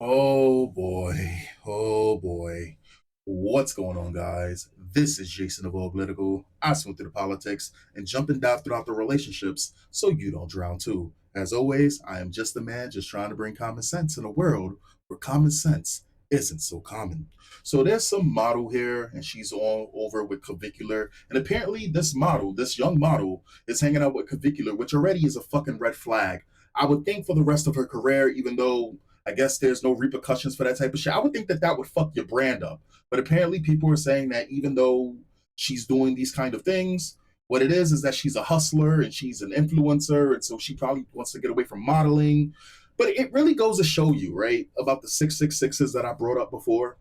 Oh boy. Oh boy. What's going on, guys? This is Jason of Auglitical. I swim through the politics and jump and dive throughout the relationships so you don't drown too. As always, I am just a man just trying to bring common sense in a world where common sense isn't so common. So there's some model here, and she's all over with Clavicular. And apparently, this model, this young model, is hanging out with Clavicular, which already is a fucking red flag. I would think for the rest of her career, even though I guess there's no repercussions for that type of shit. I would think that that would fuck your brand up. But apparently, people are saying that even though she's doing these kind of things, what it is that she's a hustler and she's an influencer, and so she probably wants to get away from modeling. But it really goes to show you, right, about the 666s that I brought up before.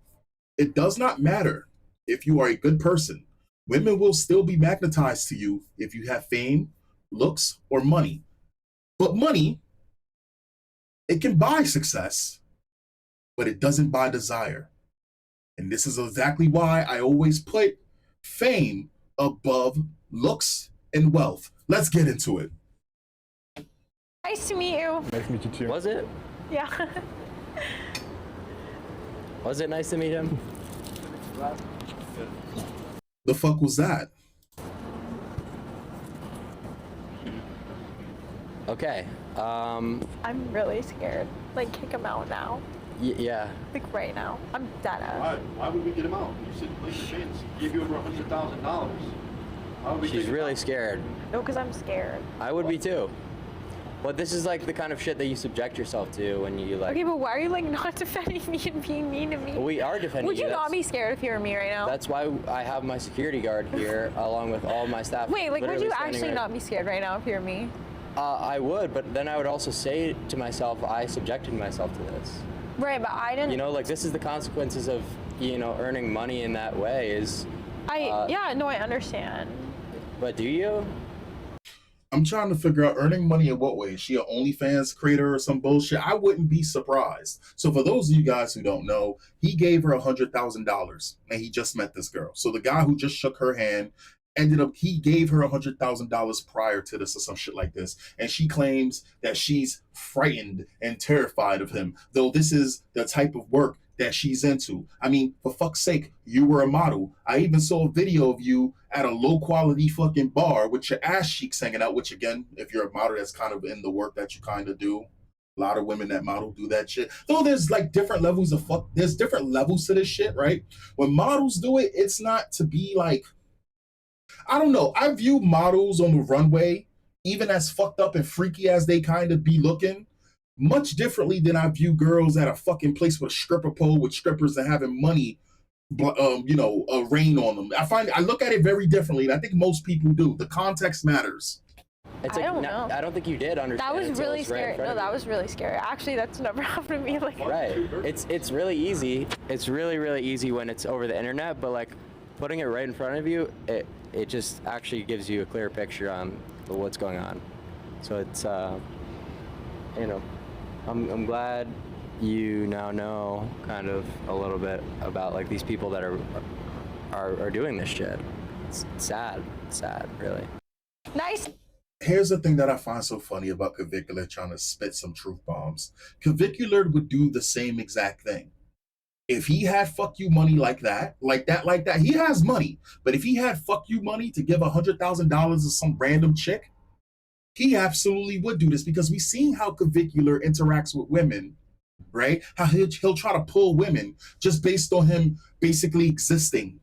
It does not matter if you are a good person. Women will still be magnetized to you if you have fame, looks, or money. But money, it can buy success, but it doesn't buy desire. And this is exactly why I always put fame above looks and wealth. Let's get into it. Nice to meet you. Nice to meet you too. Was it? Yeah. Was it nice to meet him? The fuck was that? Okay. I'm really scared. Like, kick him out now. Yeah. Like, right now. I'm dead ass. Why would we get him out? You said place your fans. Give you over $100,000. How would we She's take him really out? scared. No, because I'm scared. I would be too. But this is like the kind of shit that you subject yourself to when you like. Okay, but why are you, like, not defending me and being mean to me? We are defending Would you you. not be scared if you were me right now? That's why I have my security guard here along with all my staff. Wait, like, would literally you standing actually right- not be scared right now if you were me? I would, but then I would also say to myself, I subjected myself to this. Right, but I didn't. You know, like this is the consequences of, you know, earning money in that way is. Yeah, no, I understand. But do you? I'm trying to figure out earning money in what way. Is she an OnlyFans creator or some bullshit? I wouldn't be surprised. So for those of you guys who don't know, he gave her $100,000 and he just met this girl. So the guy who just shook her hand ended up, he gave her $100,000 prior to this or some shit like this. And she claims that she's frightened and terrified of him, though this is the type of work that she's into. I mean, for fuck's sake, you were a model. I even saw a video of you at a low quality fucking bar with your ass cheeks hanging out, which again, if you're a model, that's kind of in the work that you kind of do. A lot of women that model do that shit. Though there's like different levels of fuck, there's different levels to this shit, right? When models do it, it's not to be like, I don't know. I view models on the runway, even as fucked up and freaky as they kind of be looking, much differently than I view girls at a fucking place with a stripper pole with strippers and having money, rain on them. I look at it very differently, and I think most people do. The context matters. It's I like, don't know. I don't think you did understand. That was until really it's right in scary. front No, of that you. was really scary. Actually, that's never happened to me. Like, Right. It's really easy. It's really easy when it's over the internet, but like putting it right in front of you, it just actually gives you a clear picture on what's going on. So it's you know, I'm glad you now know kind of a little bit about like these people that are doing this shit. It's sad, really. nice. Here's the thing that I find so funny about Clavicular trying to spit some truth bombs. Clavicular would do the same exact thing. If he had fuck you money like that, he has money. But if he had fuck you money to give $100,000 to some random chick, he absolutely would do this because we've seen how Clavicular interacts with women, right? How he'll try to pull women just based on him basically existing.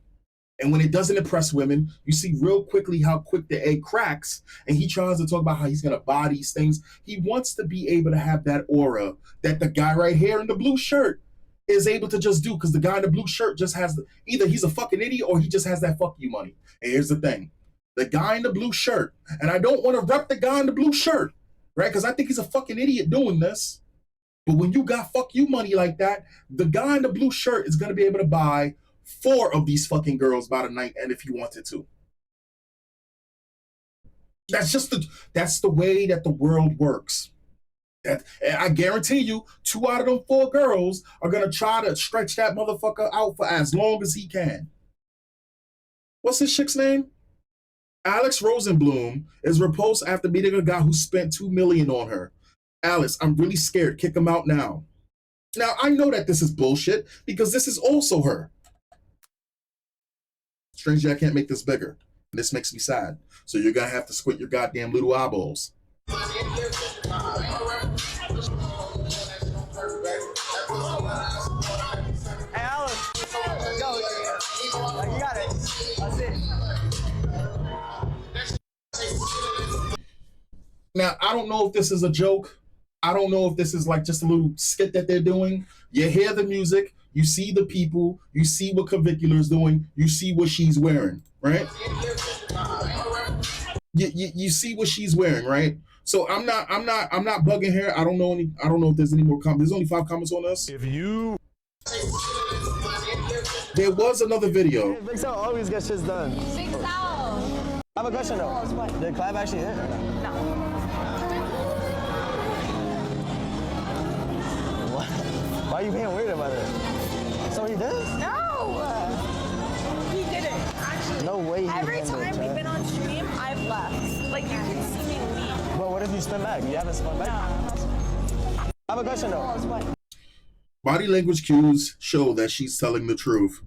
And when it doesn't impress women, you see real quickly how quick the egg cracks. And he tries to talk about how he's going to buy these things. He wants to be able to have that aura that the guy right here in the blue shirt is able to just do, because the guy in the blue shirt just has either he's a fucking idiot or he just has that fuck you money. And here's the thing. The guy in the blue shirt, and I don't want to rep the guy in the blue shirt, right? Because I think he's a fucking idiot doing this. But when you got fuck you money like that, the guy in the blue shirt is going to be able to buy 4 of these fucking girls by the night, and if he wanted to. That's the way that the world works. That, and I guarantee you, 2 out of them 4 girls are gonna try to stretch that motherfucker out for as long as he can. What's this chick's name? Alex Rosenblum is repulsed after meeting a guy who spent $2 million on her. Alice, I'm really scared. Kick him out now. Now, I know that this is bullshit because this is also her. Strangely, I can't make this bigger. And this makes me sad. So you're going to have to squint your goddamn little eyeballs. Hey, Alice. Go. You got it. That's it. Now, I don't know if this is a joke. I don't know if this is like just a little skit that they're doing. You hear the music, you see the people, you see what Clavicular is doing, you see what she's wearing, right? You see what she's wearing, right? So I'm not bugging her. I don't know if there's any more comments. There's only 5 comments on this. If you There was another video. Big Sal always gets shit done. Big Sal. I have a question though. Did Clive actually hit? No. What? Why are you being weird about it? So he did? No. He didn't. Actually. No way he Every handled time it, we've Chad. been on stream, I've left. Like you can see me leave. But what if you spin back? You haven't spun back? I have a question though. Body language cues show that she's telling the truth.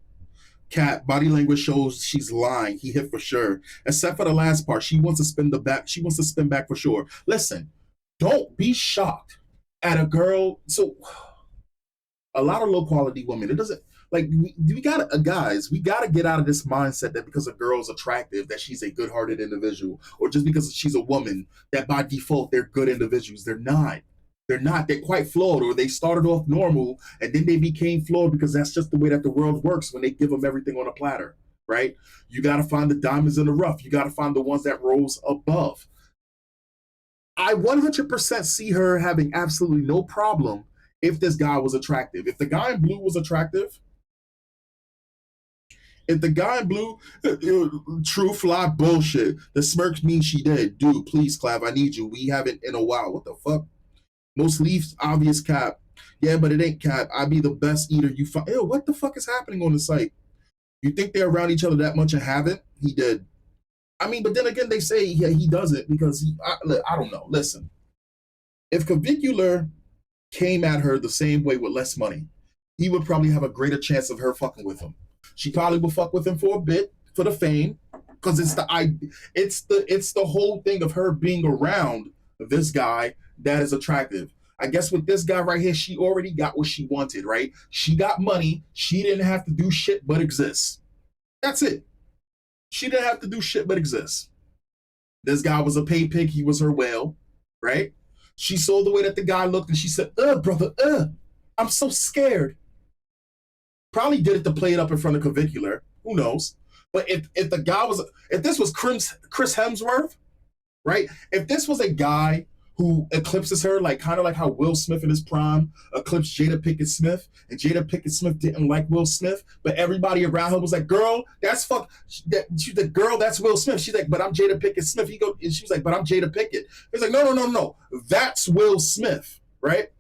Cat body language shows she's lying. He hit for sure. Except for the last part. She wants to spin the back. She wants to spin back for sure. Listen, don't be shocked at a girl. So a lot of low quality women, it doesn't like we gotta guys, we gotta get out of this mindset that because a girl's attractive, that she's a good hearted individual, or just because she's a woman, that by default they're good individuals. They're not. They're not. They're quite flawed, or they started off normal and then they became flawed because that's just the way that the world works when they give them everything on a platter, right? You got to find the diamonds in the rough. You got to find the ones that rose above. I 100% see her having absolutely no problem if this guy was attractive. If the guy in blue was attractive, if the guy in blue, true fly bullshit. The smirk means she did. Dude, please, Clav, I need you. We haven't in a while. What the fuck? Most leaves, obvious cap. Yeah, but it ain't cap. I be the best eater you find. Ew, what the fuck is happening on the site? You think they're around each other that much and haven't? He did. I mean, but then again, they say yeah, he doesn't because I don't know. Listen, if Clavicular came at her the same way with less money, he would probably have a greater chance of her fucking with him. She probably will fuck with him for a bit for the fame, because it's the whole thing of her being around this guy that is attractive. I guess with this guy right here, she already got what she wanted, right? She got money. She didn't have to do shit but exist. That's it. She didn't have to do shit but exist. This guy was a pay pig. He was her whale, right? She saw the way that the guy looked and she said, brother, I'm so scared. Probably did it to play it up in front of Clavicular. Who knows? But if this was Chris Hemsworth, right? If this was a guy who eclipses her, like kind of like how Will Smith in his prime eclipsed Jada Pinkett Smith, and Jada Pinkett Smith didn't like Will Smith, but everybody around her was like, "Girl, that's she's like, "Girl, that's Will Smith." She's like, "But I'm Jada Pinkett Smith." And she's like, "But I'm Jada Pinkett." He's like, "No, that's Will Smith, right?"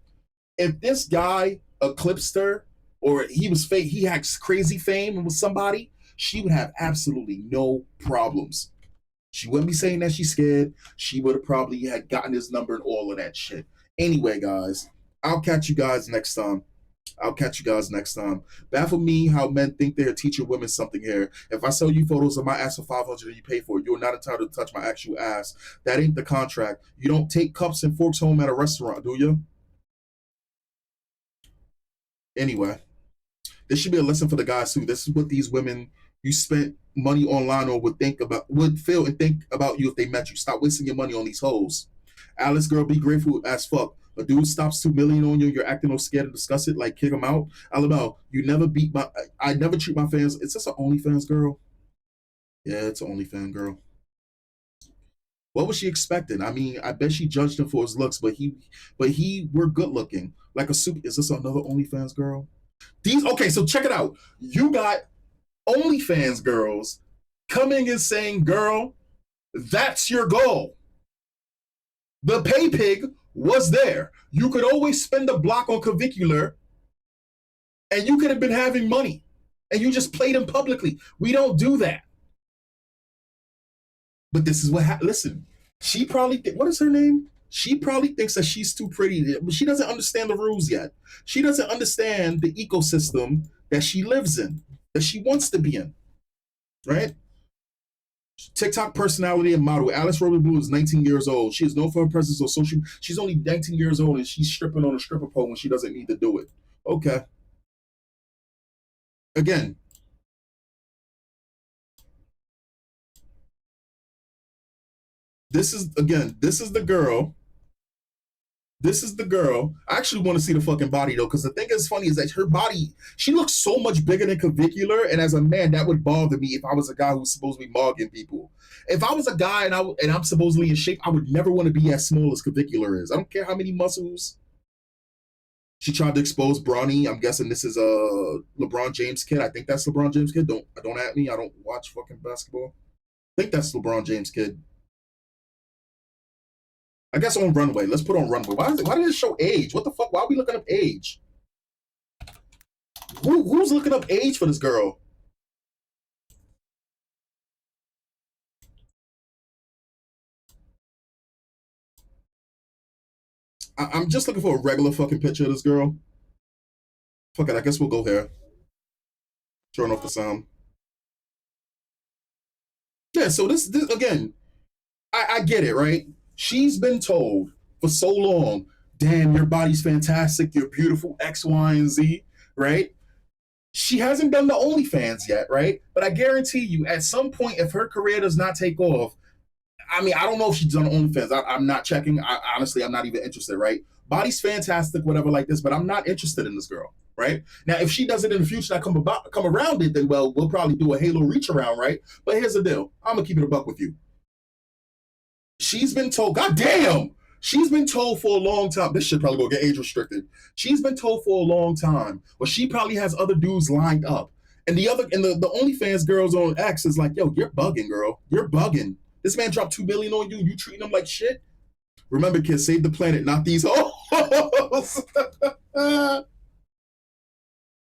If this guy eclipsed her, or he had crazy fame and was somebody, she would have absolutely no problems. She wouldn't be saying that she's scared. She would have probably had gotten his number and all of that shit. Anyway, guys, I'll catch you guys next time. Baffle me how men think they're teaching women something here. If I sell you photos of my ass for $500 and you pay for it, you're not entitled to touch my actual ass. That ain't the contract. You don't take cups and forks home at a restaurant, do you? Anyway, this should be a lesson for the guys too. This is what these women you spent money online or would feel and think about you if they met you. Stop wasting your money on these hoes. Alice, girl, be grateful as fuck. A dude stops 2 million on you, you're acting all scared and disgusted, like kick him out. LML, I never treat my fans. Is this an OnlyFans girl? Yeah, it's an OnlyFans girl. What was she expecting? I mean, I bet she judged him for his looks, but he were good looking. Like a super. Is this another OnlyFans girl? Okay, so check it out. You got OnlyFans girls coming and saying, girl, that's your goal. The pay pig was there. You could always spend a block on Clavicular and you could have been having money and you just played him publicly. We don't do that. But this is what happened. Listen, she probably, what is her name? She probably thinks that she's too pretty, but she doesn't understand the rules yet. She doesn't understand the ecosystem that she lives in, that she wants to be in, right? TikTok personality and model Alice Rosenblum is 19 years old. She is known for her presence on social. She's only 19 years old and she's stripping on a stripper pole when she doesn't need to do it. Okay. Again, this is the girl. This is the girl. I actually want to see the fucking body though, because the thing is funny is that her body, she looks so much bigger than clavicular, and as a man, that would bother me if I was a guy who's supposed to be mogging people. If I was a guy and I'm supposedly in shape, I would never want to be as small as clavicular is. I don't care how many muscles. She tried to expose Bronny. I'm guessing this is a LeBron James kid. I think that's LeBron James kid. Don't at me. I don't watch fucking basketball. I think that's LeBron James kid. I guess on runway. Let's put on runway. Why did it show age? What the fuck? Why are we looking up age? Who's looking up age for this girl? I'm just looking for a regular fucking picture of this girl. Fuck it. I guess we'll go here. Turn off the sound. Yeah. So this again. I get it, right? She's been told for so long, damn, your body's fantastic, you're beautiful, X, Y, and Z, right? She hasn't done the OnlyFans yet, right? But I guarantee you, at some point, if her career does not take off, I mean, I don't know if she's done OnlyFans. I'm not checking. Honestly, I'm not even interested, right? Body's fantastic, whatever like this, but I'm not interested in this girl, right? Now, if she does it in the future, I come around it, then, well, we'll probably do a Halo reach around, right? But here's the deal. I'm going to keep it a buck with you. She's been told, goddamn, she's been told for a long time. This shit probably gonna get age restricted. She's been told for a long time, but she probably has other dudes lined up. And the OnlyFans girls on X is like, yo, you're bugging, girl. You're bugging. This man dropped $2 billion on you. You treating him like shit. Remember, kids, save the planet, not these hoes.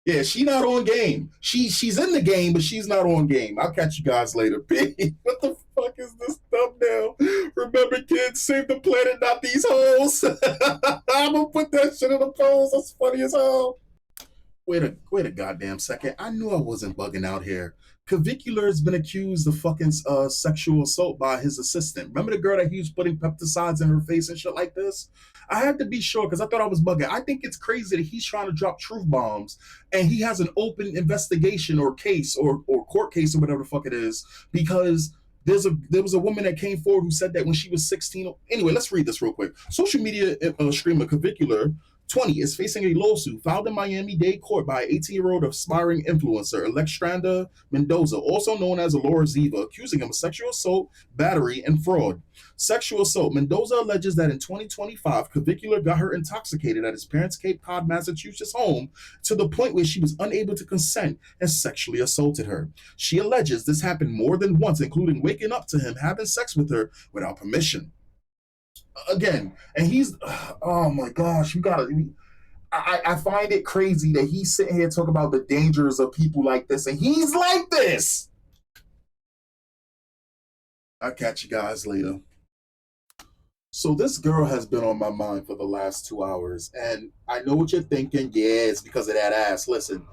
Yeah, she not on game. She's in the game, but she's not on game. I'll catch you guys later. What the fuck is this thumbnail? Remember, kids, save the planet, not these hoes. I'm gonna put that shit in the post. That's funny as hell. Wait a goddamn second. I knew I wasn't bugging out here. Clavicular has been accused of fucking sexual assault by his assistant. Remember the girl that he was putting pesticides in her face and shit like this? I had to be sure because I thought I was bugging. I think it's crazy that he's trying to drop truth bombs and he has an open investigation or case or court case or whatever the fuck it is because there was a woman that came forward who said that when she was 16. Anyway, let's read this real quick. Social media streamer Clavicular 20 is facing a lawsuit filed in Miami-Dade court by an 18-year-old aspiring influencer, Alexandra Mendoza, also known as Laura Ziva, accusing him of sexual assault, battery, and fraud. Sexual assault. Mendoza alleges that in 2025, Clavicular got her intoxicated at his parents' Cape Cod, Massachusetts home to the point where she was unable to consent and sexually assaulted her. She alleges this happened more than once, including waking up to him having sex with her without permission. Again, and he's, oh my gosh, I find it crazy that he's sitting here talking about the dangers of people like this, and he's like this. I'll catch you guys later. So this girl has been on my mind for the last 2 hours, and I know what you're thinking. Yeah, it's because of that ass. Listen,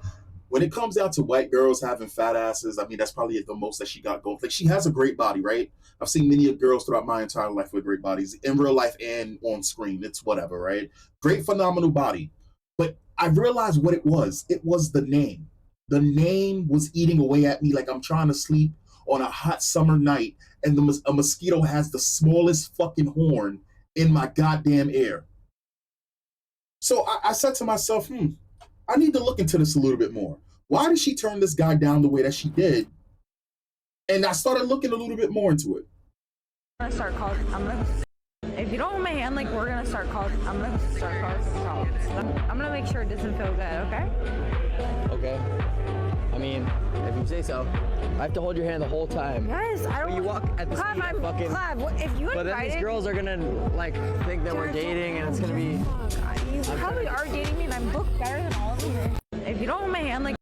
when it comes down to white girls having fat asses, I mean, that's probably the most that she got going. Like, she has a great body, right? I've seen many girls throughout my entire life with great bodies, in real life and on screen. It's whatever, right? Great, phenomenal body. But I realized what it was. It was the name. The name was eating away at me like I'm trying to sleep on a hot summer night, and a mosquito has the smallest fucking horn in my goddamn ear. So I said to myself, I need to look into this a little bit more. Why did she turn this guy down the way that she did? And I started looking a little bit more into it. I'm gonna start calling. If you don't hold my hand, like, we're gonna start calling. I'm gonna start calling some problems. I'm gonna make sure it doesn't feel good, okay? Okay. I mean, if you say so. I have to hold your hand the whole time. Yes, I don't. But you walk at the speed of fucking. Clive, if you But then these girls are gonna like think that we're dating, and it's gonna be. You probably are dating me, and I'm booked better than all of you. If you don't hold my hand, like.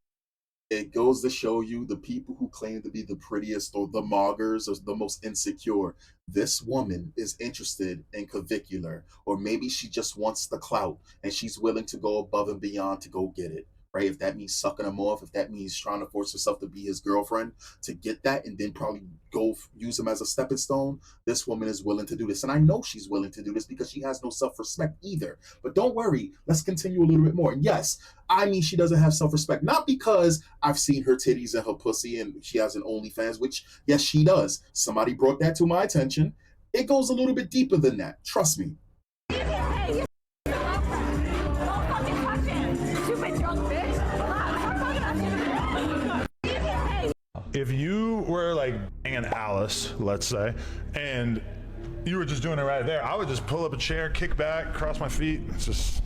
It goes to show you the people who claim to be the prettiest or the moggers or the most insecure. This woman is interested in clavicular, or maybe she just wants the clout and she's willing to go above and beyond to go get it. Right? If that means sucking him off, if that means trying to force herself to be his girlfriend to get that and then probably go use him as a stepping stone, this woman is willing to do this. And I know she's willing to do this because she has no self respect either. But don't worry, let's continue a little bit more. And yes, I mean, she doesn't have self respect, not because I've seen her titties and her pussy and she has an OnlyFans, which, yes, she does. Somebody brought that to my attention. It goes a little bit deeper than that. Trust me. If you were like banging Alice, let's say, and you were just doing it right there, I would just pull up a chair, kick back, cross my feet, just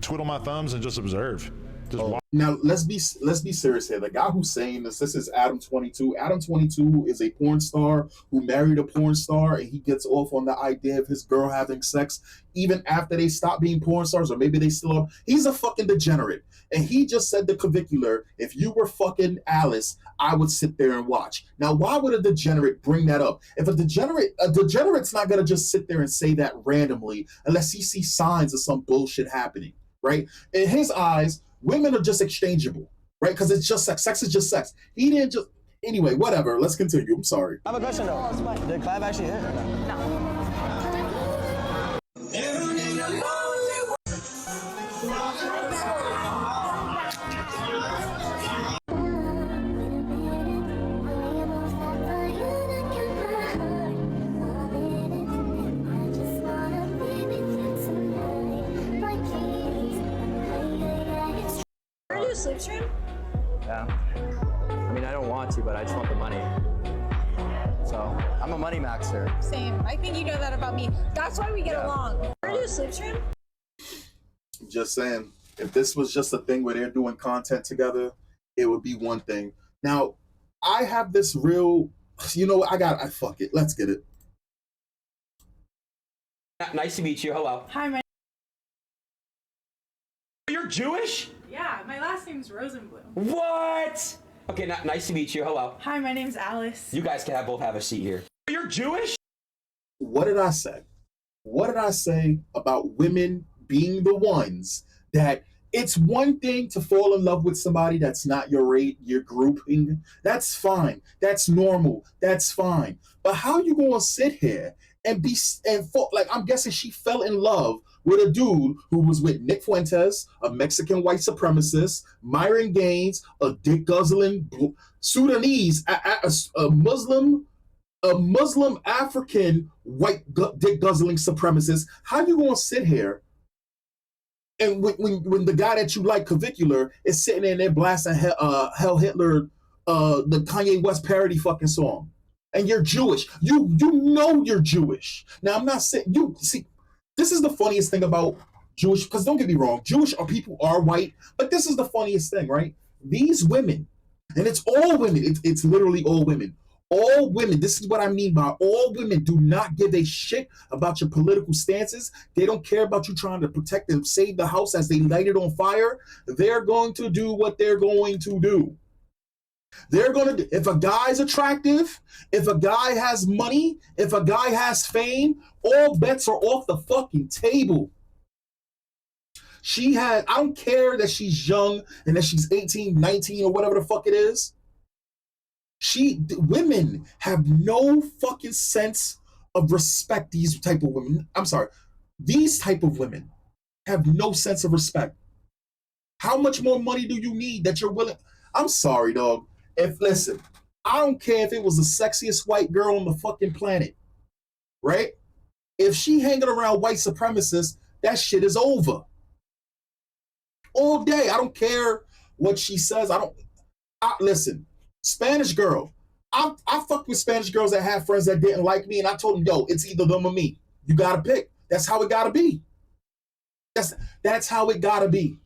twiddle my thumbs and just observe. Just watch. Now let's be serious here. The guy who's saying this is Adam 22. Adam 22 is a porn star who married a porn star, and he gets off on the idea of his girl having sex even after they stop being porn stars, or maybe they still are. He's a fucking degenerate, and he just said the clavicular. If you were fucking Alice, I would sit there and watch. Now, why would a degenerate bring that up? If a degenerate's not gonna just sit there and say that randomly unless he sees signs of some bullshit happening, right? In his eyes, women are just exchangeable, right? Because it's just sex. Sex is just sex. He didn't just... Anyway, whatever. Let's continue. I'm sorry. I have a question though. Did Clive actually hit? No. Slipstream? Yeah. I mean, I don't want to, but I just want the money. So I'm a money maxer. Same. I think you know that about me. That's why we get along. Are you a Slipstream? Just saying, if this was just a thing where they're doing content together, it would be one thing. Now, I have this real, I fuck it. Let's get it. Nice to meet you. Hello. Hi, my. You're Jewish? Yeah, my last name's Rosenblum. What? Okay, nice to meet you. Hello. Hi, my name's Alice. You guys can both have a seat here. You're Jewish? What did I say? What did I say about women being the ones that it's one thing to fall in love with somebody that's not your rate, your grouping. That's fine. That's normal. That's fine. But how you gonna sit here and I'm guessing she fell in love with a dude who was with Nick Fuentes, a Mexican white supremacist, Myron Gaines, a dick guzzling Sudanese, a Muslim African white dick guzzling supremacist. How you gonna sit here and when the guy that you like, clavicular, is sitting in there blasting Hell Hitler, the Kanye West parody fucking song, and you're Jewish? You know you're Jewish. Now I'm not saying you see. This is the funniest thing about Jewish, because don't get me wrong, Jewish people are white, but this is the funniest thing, right? These women, and it's all women, it's literally all women. All women, this is what I mean by all women, do not give a shit about your political stances. They don't care about you trying to protect and save the house as they light it on fire. They're going to do what they're going to do. They're going to, if a guy's attractive, if a guy has money, if a guy has fame, all bets are off the fucking table. I don't care that she's young and that she's 18, 19 or whatever the fuck it is. Women have no fucking sense of respect. These type of women, these type of women have no sense of respect. How much more money do you need that you're willing? I'm sorry, dog. Listen, I don't care if it was the sexiest white girl on the fucking planet, right? If she hanging around white supremacists, that shit is over. All day. I don't care what she says. Listen, Spanish girl. I fucked with Spanish girls that had friends that didn't like me, and I told them, yo, it's either them or me. You gotta pick. That's how it gotta be. That's how it gotta be.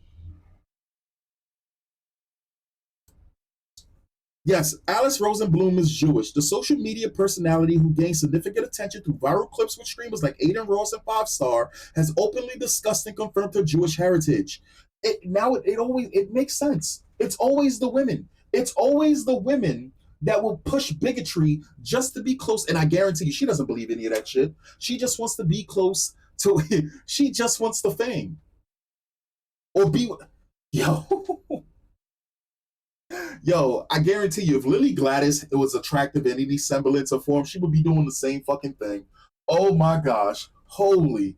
Yes, Alice Rosenblum is Jewish, the social media personality who gained significant attention through viral clips with streamers like Aiden Ross and 5-Star, has openly discussed and confirmed her Jewish heritage. It makes sense. It's always the women. It's always the women that will push bigotry just to be close. And I guarantee you, she doesn't believe any of that shit. She just wants to be close to, she just wants the fame. Or be, yo, yo, I guarantee you, if Lily Gladys was attractive in any semblance of form, she would be doing the same fucking thing. Oh my gosh. Holy.